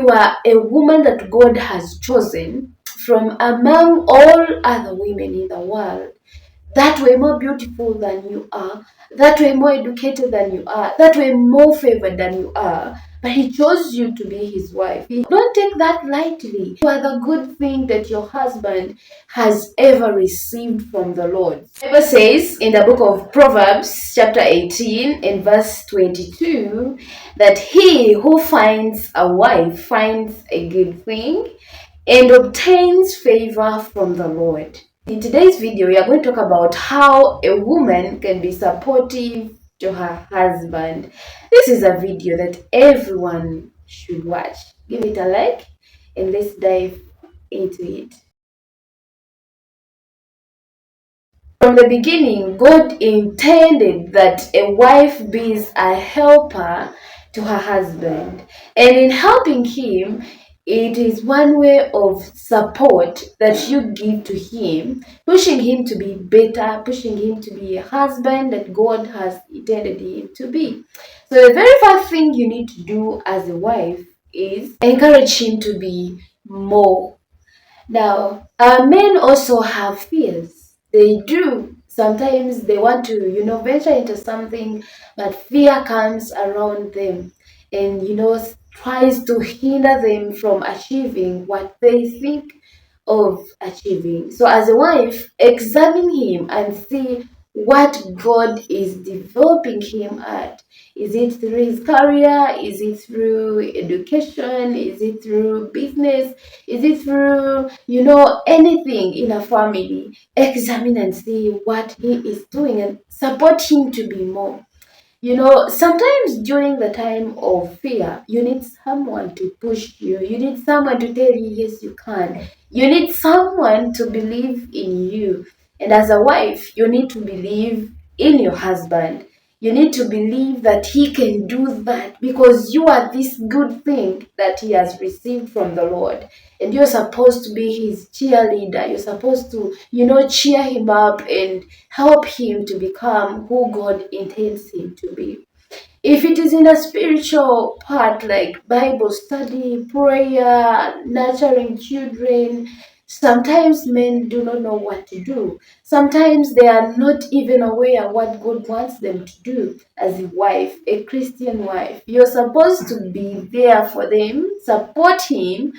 you are a woman that God has chosen from among all other women in the world, that way more beautiful than you are, that way more educated than you are, that way more favored than you are. But he chose you to be his wife. Don't take that lightly. You are the good thing that your husband has ever received from the Lord. The Bible says in the book of Proverbs, chapter 18, in verse 22, that he who finds a wife finds a good thing and obtains favor from the Lord. In today's video, we are going to talk about how a woman can be supportive to her husband. This is a video that everyone should watch. Give it a like and let's dive into it. From the beginning, God intended that a wife be a helper to her husband, and in helping him, it is one way of support that you give to him, pushing him to be better, pushing him to be a husband that God has intended him to be. So the very first thing you need to do as a wife is encourage him to be more. Now, men also have fears. They do. Sometimes they want to, venture into something, but fear comes around them and, tries to hinder them from achieving what they think of achieving. So, as a wife, examine him and see what God is developing him at. Is it through his career? Is it through education? Is it through business? Is it through, anything in a family? Examine and see what he is doing and support him to be more. Sometimes during the time of fear, you need someone to push you. You need someone to tell you, yes, you can. You need someone to believe in you. And as a wife, you need to believe in your husband. You need to believe that he can do that because you are this good thing that he has received from the Lord. And you're supposed to be his cheerleader. You're supposed to, cheer him up and help him to become who God intends him to be. If it is in a spiritual part like Bible study, prayer, nurturing children, sometimes men do not know what to do. Sometimes they are not even aware what God wants them to do. As a wife, a Christian wife, you're supposed to be there for them, support him,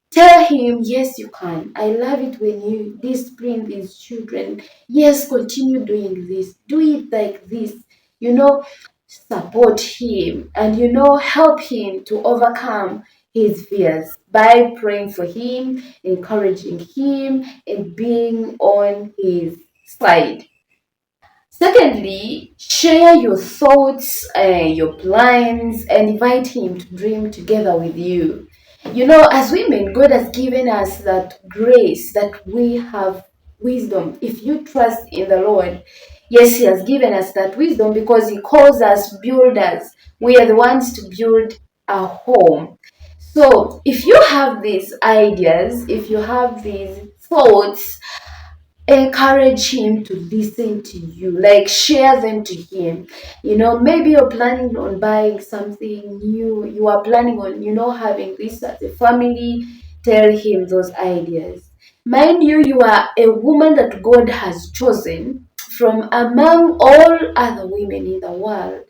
tell him, yes, you can. I love it when you discipline these children. Yes, continue doing this. Do it like this. Support him and, help him to overcome his fears by praying for him, encouraging him, and being on his side. Secondly, share your thoughts, your plans, and invite him to dream together with you. As women, God has given us that grace that we have wisdom. If you trust in the Lord, yes, he has given us that wisdom because he calls us builders. We are the ones to build a home. So if you have these ideas, if you have these thoughts, encourage him to listen to you, like share them to him. Maybe you're planning on buying something new, you are planning on, having this as a family. Tell him those ideas. Mind you, you are a woman that God has chosen from among all other women in the world,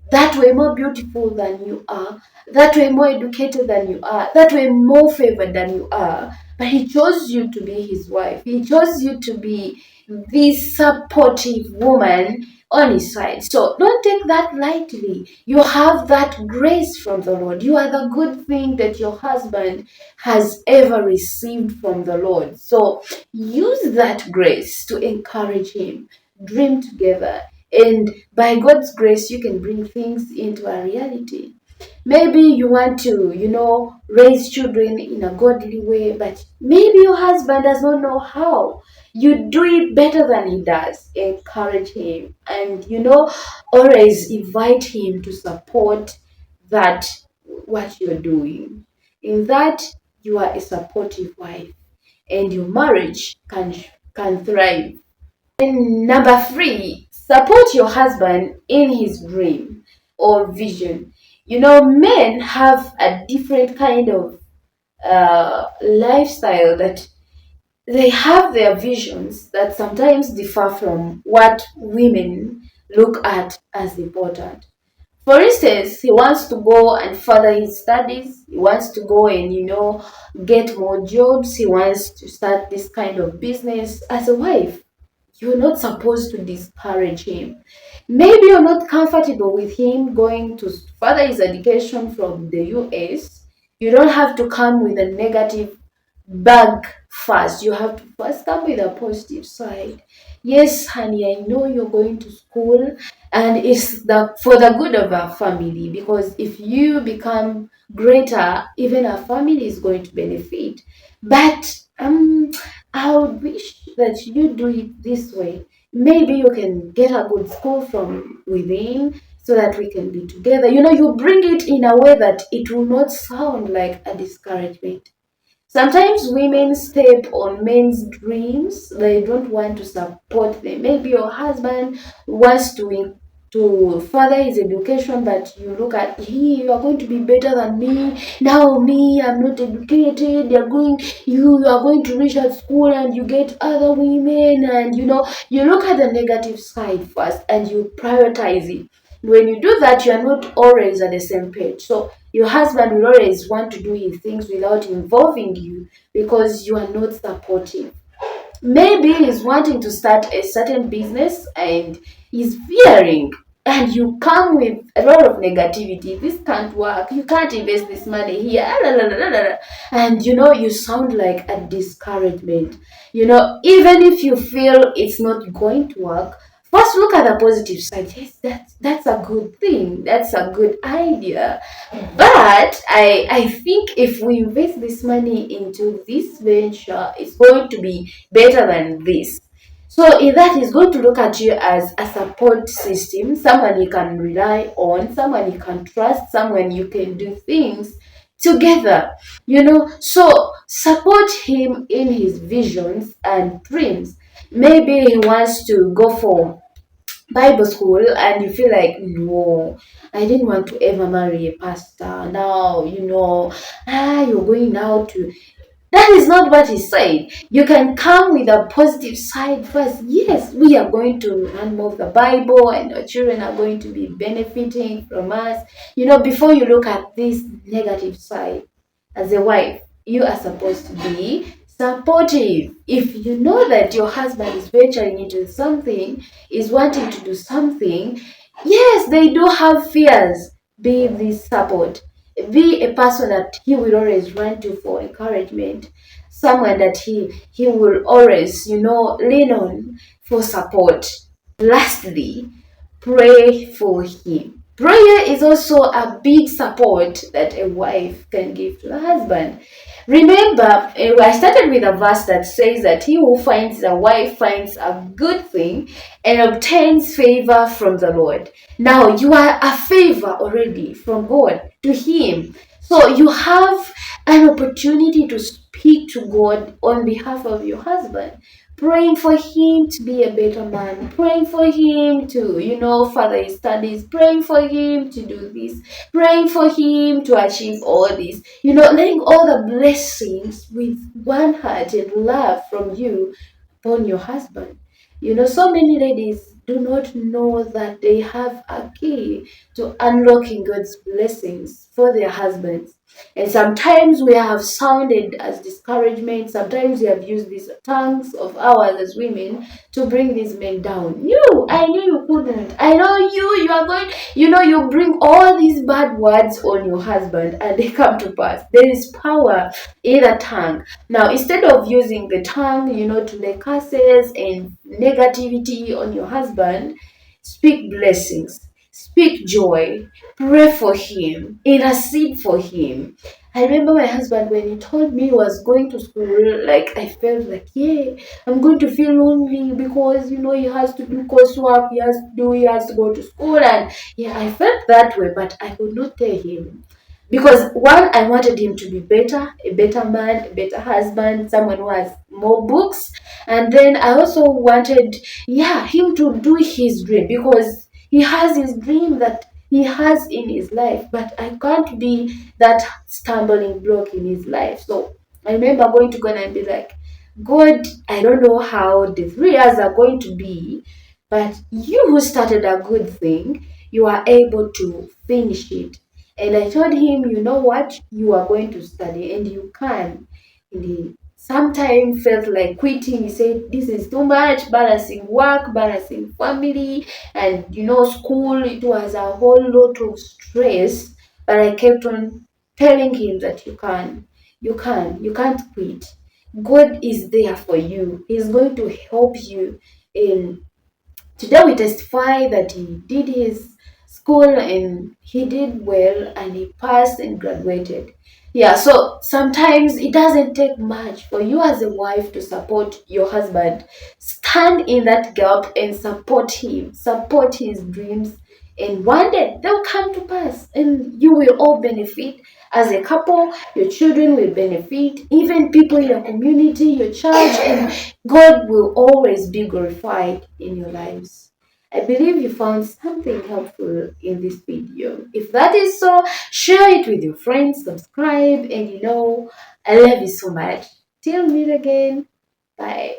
that way more beautiful than you are, that way more educated than you are, that way more favored than you are. But he chose you to be his wife. He chose you to be this supportive woman on his side. So don't take that lightly. You have that grace from the Lord. You are the good thing that your husband has ever received from the Lord. So use that grace to encourage him. Dream together. And by God's grace, you can bring things into a reality. Maybe you want to, raise children in a godly way, but maybe your husband does not know how. You do it better than he does. Encourage him and, always invite him to support that what you're doing. In that, you are a supportive wife and your marriage can thrive. And number three, support your husband in his dream or vision. Men have a different kind of lifestyle, that they have their visions that sometimes differ from what women look at as important. For instance, he wants to go and further his studies. He wants to go and, get more jobs. He wants to start this kind of business. As a wife, you're not supposed to discourage him. Maybe you're not comfortable with him going to further his education from the US. You don't have to come with a negative bag first. You have to first come with a positive side. Yes, honey, I know you're going to school, and it's for the good of our family, because if you become greater, even our family is going to benefit. But I would wish that you do it this way. Maybe you can get a good school from within so that we can be together. You bring it in a way that it will not sound like a discouragement. Sometimes women step on men's dreams. They don't want to support them. Maybe your husband wants to further his education, but you look at, you are going to be better than me. Now me, I'm not educated. You are going to reach at school and you get other women, and you look at the negative side first and you prioritize it. When you do that, you are not always at the same page. So your husband will always want to do his things without involving you because you are not supportive. Maybe he's wanting to start a certain business and he's fearing, and you come with a lot of negativity. This can't work. You can't invest this money here. La, la, la, la, la. And you sound like a discouragement. Even if you feel it's not going to work, first look at the positive side. Yes, that's a good thing. That's a good idea. But I think if we invest this money into this venture, it's going to be better than this. So in that, he's going to look at you as a support system, someone you can rely on, someone you can trust, someone you can do things together. So support him in his visions and dreams. Maybe he wants to go for Bible school and you feel like, no, I didn't want to ever marry a pastor. Now, you're going now to. That is not what he said. You can come with a positive side first. Yes, we are going to learn more of the Bible and our children are going to be benefiting from us. Before you look at this negative side, as a wife, you are supposed to be supportive. If you know that your husband is venturing into something, is wanting to do something, yes, they do have fears. Be this support. Be a person that he will always run to for encouragement. Someone that he will always, lean on for support. Lastly, pray for him. Prayer is also a big support that a wife can give to a husband. Remember, I started with a verse that says that he who finds a wife finds a good thing and obtains favor from the Lord. Now, you are a favor already from God to him. So you have an opportunity to speak to God on behalf of your husband, praying for him to be a better man, praying for him to, further his studies, praying for him to do this, praying for him to achieve all this, letting all the blessings with one heart and love from you upon your husband. So many ladies do not know that they have a key to unlocking God's blessings for their husbands. And sometimes we have sounded as discouragement. Sometimes we have used these tongues of ours as women to bring these men down. I knew you couldn't. I know you are going, you bring all these bad words on your husband and they come to pass. There is power in the tongue. Now, instead of using the tongue, to lay curses and negativity on your husband, speak blessings, speak joy, pray for him, intercede for him. I remember my husband when he told me he was going to school, like I felt like, yeah, I'm going to feel lonely because he has to do coursework, he has to go to school, and yeah, I felt that way, but I could not tell him. Because one, I wanted him to be better, a better man, a better husband, someone who has more books. And then I also wanted, him to do his dream because he has his dream that he has in his life, but I can't be that stumbling block in his life. So I remember going to God and be like, God, I don't know how the 3 years are going to be, but you who started a good thing, you are able to finish it. And I told him, you know what, you are going to study and you can. And he sometimes felt like quitting. He said, this is too much, balancing work, balancing family, and school. It was a whole lot of stress. But I kept on telling him that you can't quit. God is there for you. He's going to help you in. Today we testify that he did his school and he did well and he passed and graduated. Yeah, so sometimes it doesn't take much for you as a wife to support your husband. Stand in that gap and support him, support his dreams, and one day they'll come to pass and you will all benefit as a couple. Your children will benefit, even people in your community, your church, and God will always be glorified in your lives. I believe you found something helpful in this video. If that is so, share it with your friends, subscribe, and I love you so much. Till meet again. Bye.